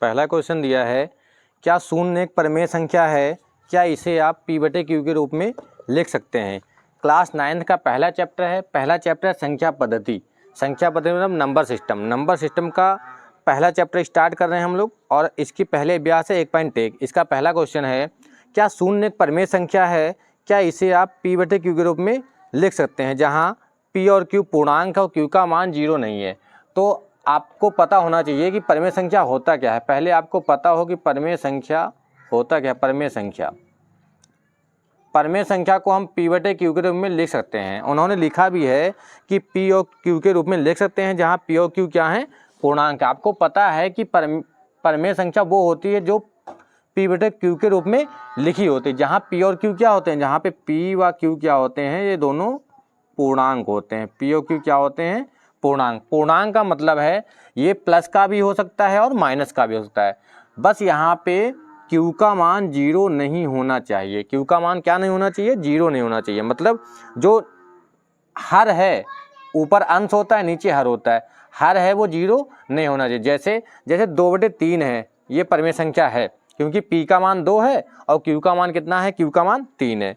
पहला क्वेश्चन दिया है, क्या शून्य एक परिमेय संख्या है, क्या इसे आप p बटे क्यू के रूप में लिख सकते हैं। क्लास 9th का पहला चैप्टर है। पहला चैप्टर है संख्या पद्धति। संख्या पद्धति मतलब नंबर सिस्टम। नंबर सिस्टम का पहला चैप्टर स्टार्ट कर रहे हैं हम लोग और इसकी पहले अभ्यास है 1.1। इसका पहला क्वेश्चन है, क्या शून्य एक परिमेय संख्या है, क्या इसे आप p बटे क्यू के रूप में लिख सकते हैं, जहाँ p और q पूर्णांक है और q का मान 0 नहीं है। तो आपको पता होना चाहिए कि परिमेय संख्या होता क्या है। पहले आपको पता हो कि परिमेय संख्या होता क्या है। परिमेय संख्या को हम p बटे क्यू के रूप में लिख सकते हैं। उन्होंने लिखा भी है कि p और q के रूप में लिख सकते हैं, जहाँ p और q क्या है, पूर्णांक। आपको पता है कि परिमेय संख्या वो होती है जो p बटे क्यू के रूप में लिखी होती है, जहाँ p और q क्या होते हैं, जहाँ पे p व q क्या होते हैं, ये दोनों पूर्णांक होते हैं। p और q क्या होते हैं, पूर्णांक। पूर्णांक का मतलब है ये प्लस का भी हो सकता है और माइनस का भी हो सकता है। बस यहाँ पे q का मान 0 नहीं होना चाहिए। q का मान क्या नहीं होना चाहिए, 0 नहीं होना चाहिए। मतलब जो हर है, ऊपर अंश होता है, नीचे हर होता है, हर है वो 0 नहीं होना चाहिए। जैसे 2/3 है, ये परिमेय संख्या है क्योंकि p का मान 2 है और q का मान कितना है, q का मान 3 है।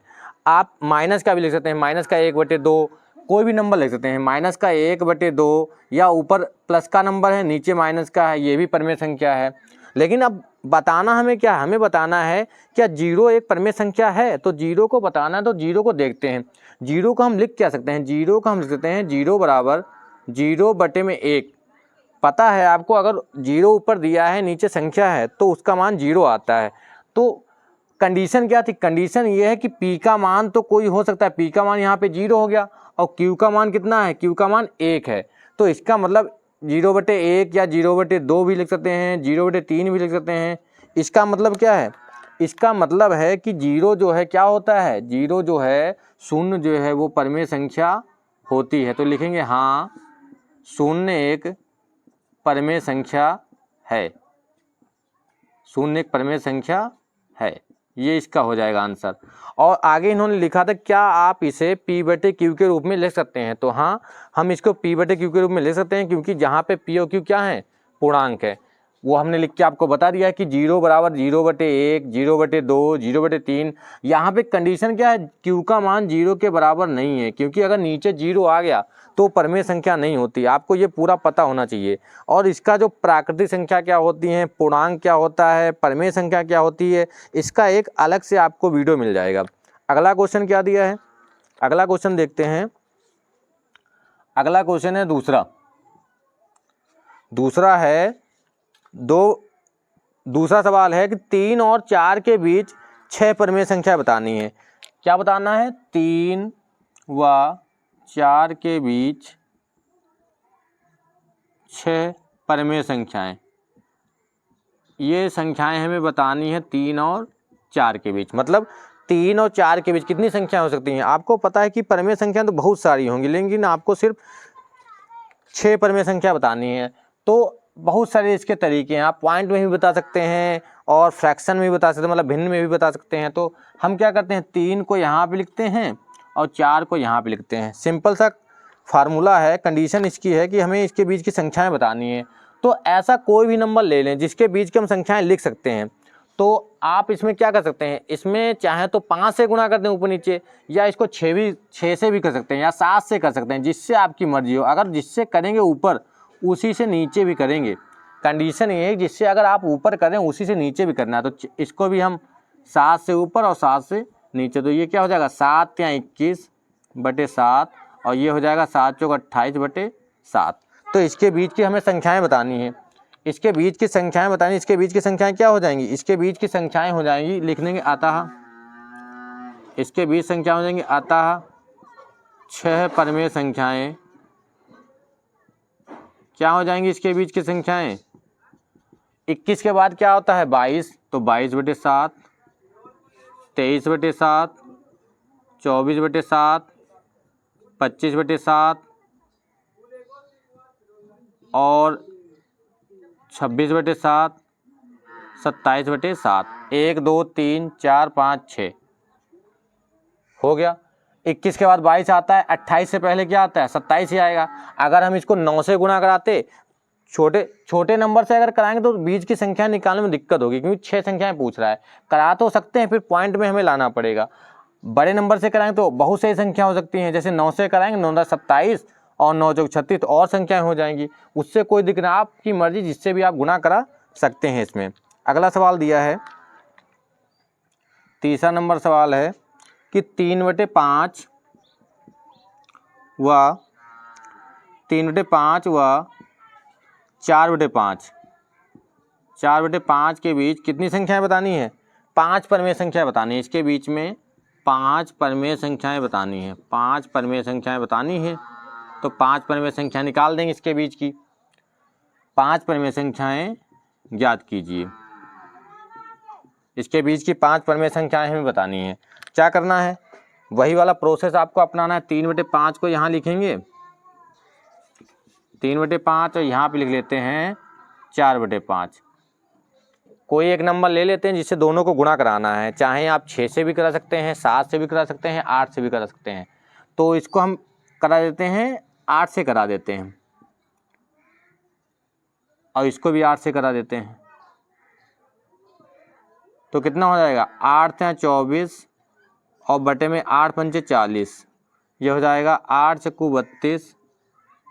आप माइनस का भी लिख सकते हैं, माइनस का 1/2, कोई भी नंबर लिख सकते हैं। माइनस का 1/2 या ऊपर प्लस का नंबर है, नीचे माइनस का है, ये भी परिमेय संख्या है। लेकिन अब बताना हमें क्या, हमें बताना है क्या 0 एक परिमेय संख्या है। तो 0 को बताना है तो 0 को देखते हैं। 0 को हम लिख क्या सकते हैं, 0 को हम लिख सकते हैं 0 बराबर 0/1। पता है आपको, अगर 0 ऊपर दिया है, नीचे संख्या है, तो उसका मान 0 आता है। तो कंडीशन क्या थी, कंडीशन ये है कि p का मान तो कोई हो सकता है, p का मान यहाँ पे 0 हो गया और q का मान कितना है, q का मान 1 है। तो इसका मतलब 0/1 या 0/2 भी लिख सकते हैं, 0/3 भी लिख सकते हैं। इसका मतलब क्या है, इसका मतलब है कि 0 जो है क्या होता है, 0 जो है, शून्य जो है वो परिमेय संख्या होती है। तो लिखेंगे हाँ, शून्य एक परिमेय संख्या है। शून्य एक परिमेय संख्या है, ये इसका हो जाएगा आंसर। और आगे इन्होंने लिखा था, क्या आप इसे p बटे क्यू के रूप में लिख सकते हैं। तो हाँ, हम इसको p बटे क्यू के रूप में लिख सकते हैं, क्योंकि जहाँ पे p और q क्या है, पूर्णांक है। वो हमने लिख के आपको बता दिया है कि 0 बराबर 0/1, 0/2, 0/3। यहाँ पे कंडीशन क्या है, q का मान 0 के बराबर नहीं है, क्योंकि अगर नीचे 0 आ गया तो परिमेय संख्या नहीं होती। आपको ये पूरा पता होना चाहिए। और इसका जो प्राकृतिक संख्या क्या होती है, पूर्णांक क्या होता है, परिमेय संख्या क्या होती है, इसका एक अलग से आपको वीडियो मिल जाएगा। अगला क्वेश्चन क्या दिया है, अगला क्वेश्चन देखते हैं। अगला क्वेश्चन है दूसरा है दूसरा सवाल है कि 3 और 4 के बीच 6 परिमेय संख्या बतानी है। क्या बताना है, 3 व 4 के बीच 6 परिमेय संख्याएं। ये संख्याएं हमें बतानी है 3 और 4 के बीच। मतलब 3 और 4 के बीच कितनी संख्या हो सकती हैं। आपको पता है कि परिमेय संख्या तो बहुत सारी होंगी, लेकिन आपको सिर्फ 6 परिमेय संख्या बतानी है। तो बहुत सारे इसके तरीके हैं, आप पॉइंट में भी बता सकते हैं और फ्रैक्शन में भी बता सकते हैं, मतलब भिन्न में भी बता सकते हैं। तो हम क्या करते हैं, 3 को यहाँ पे लिखते हैं और 4 को यहाँ पे लिखते हैं। सिंपल सा फार्मूला है। कंडीशन इसकी है कि हमें इसके बीच की संख्याएं बतानी है। तो ऐसा कोई भी नंबर ले लें जिसके बीच की हम संख्याएं लिख सकते हैं। तो आप इसमें क्या कर सकते हैं, इसमें चाहे तो 5 से गुणा कर दें ऊपर नीचे, या इसको 6 से भी कर सकते हैं, या 7 से कर सकते हैं, जिससे आपकी मर्जी हो। अगर जिससे करेंगे ऊपर, उसी से नीचे भी करेंगे। कंडीशन ये है जिससे अगर आप ऊपर करें उसी से नीचे भी करना है। तो इसको भी हम 7 से ऊपर और 7 से नीचे। तो ये क्या हो जाएगा, 7 या 21/7 और ये हो जाएगा 7 चौक 28/7। तो इसके बीच की हमें संख्याएं बतानी है। इसके बीच की संख्याएं बतानी, इसके बीच की संख्याएं क्या हो जाएंगी, इसके बीच की संख्याएं हो जाएंगी, लिख लेंगे अतः, इसके बीच संख्या हो जाएंगी अतः 6 परिमेय संख्याएं क्या हो जाएंगी, इसके बीच की संख्याएं। 21 के बाद क्या होता है, 22, तो 22/7, 23/7, 24/7, 25/7 और 26/7, 27/7। 1 2 3 4 5 6 हो गया। 21 के बाद 22 आता है, 28 से पहले क्या आता है, 27 ही आएगा। अगर हम इसको 9 से गुणा कराते छोटे नंबर से अगर कराएंगे तो बीच की संख्या निकालने में दिक्कत होगी, क्योंकि 6 संख्याएं पूछ रहा है। करा तो सकते हैं, फिर पॉइंट में हमें लाना पड़ेगा। बड़े नंबर से कराएंगे तो बहुत सही संख्या हो सकती हैं, जैसे 9 से कराएंगे 9 × 27 और 9 × 36 तो और संख्याएं हो जाएंगी। उससे कोई दिक्कत नहीं, आपकी मर्जी, जिससे भी आप गुना करा सकते हैं इसमें। अगला सवाल दिया है, तीसरा नंबर सवाल है कि 3/5 व 4/5 के बीच कितनी संख्याएं बतानी है? 5 परमेय संख्या बतानी है। इसके बीच में 5 परमेय संख्याएं बतानी है। 5 परमेय संख्याएं बतानी है तो 5 परमेय संख्या निकाल देंगे इसके बीच की। 5 परमेय संख्याएं ज्ञात कीजिए। इसके बीच की 5 परमेय संख्याएं हमें बतानी है। क्या करना है? वही वाला प्रोसेस आपको अपनाना है। 3/5 को यहाँ लिखेंगे, 3/5 और यहाँ पे लिख लेते हैं 4/5। कोई एक नंबर ले लेते हैं जिससे दोनों को गुणा कराना है। चाहे आप 6 से भी करा सकते हैं, 7 से भी करा सकते हैं, 8 से भी करा सकते हैं। तो इसको हम करा देते हैं 8 से करा देते हैं, और इसको भी 8 से करा देते हैं। तो कितना हो जाएगा? 8 × 24 और बटे में 8 × 5 = 40। ये हो जाएगा 8 × 32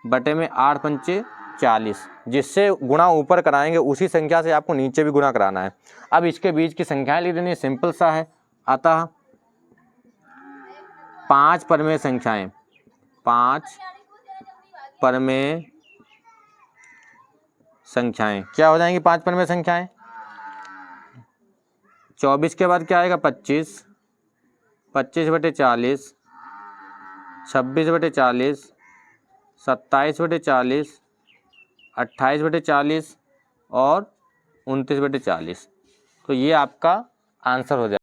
बटे में 8 × 5 = 40। जिससे गुणा ऊपर कराएंगे उसी संख्या से आपको नीचे भी गुणा कराना है। अब इसके बीच की संख्याएं लिख देनी, सिंपल सा है। अतः 5 परमेय संख्याएं, 5 परमेय संख्याएं क्या हो जाएंगी? 5 परमेय संख्याएं। 24 के बाद क्या आएगा? 25, 25/40, 26/40, 27/40, 28/40 और 29/40। तो ये आपका आंसर हो जाएगा।